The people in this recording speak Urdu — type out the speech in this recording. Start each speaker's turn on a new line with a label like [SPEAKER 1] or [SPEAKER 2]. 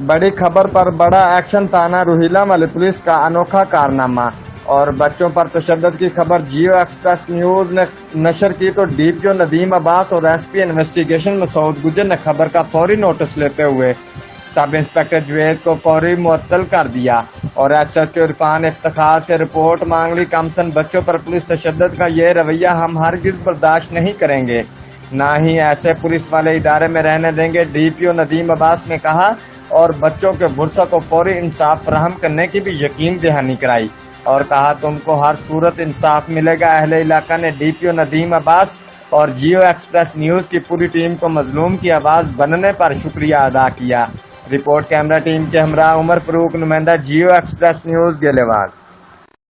[SPEAKER 1] بڑی خبر پر بڑا ایکشن، تھانہ روہیلا والی پولیس کا انوکھا کارنامہ۔ اور بچوں پر تشدد کی خبر جیو ایکسپریس نیوز نے نشر کی تو ڈی پی او ندیم عباس اور ایس پی انویسٹیگیشن مسعود گجر نے خبر کا فوری نوٹس لیتے ہوئے سب انسپکٹر جوید کو فوری معطل کر دیا اور S H O Irfan Iftikhar سے رپورٹ مانگ لی۔ کمسن بچوں پر پولیس تشدد کا یہ رویہ ہم ہرگز برداشت نہیں کریں گے، نہ ہی ایسے پولیس والے ادارے میں رہنے دیں گے، ڈی پی او ندیم عباس نے کہا اور بچوں کے ورثاء کو فوری انصاف فراہم کرنے کی بھی یقین دہانی کرائی اور کہا تم کو ہر صورت انصاف ملے گا۔ اہل علاقہ نے ڈی پی او ندیم عباس اور جیو ایکسپریس نیوز کی پوری ٹیم کو مظلوم کی آواز بننے پر شکریہ ادا کیا۔ رپورٹ کیمرہ ٹیم کے ہمراہ عمر فاروق، نمائندہ جیو ایکسپریس نیوز، گیلے واڑ۔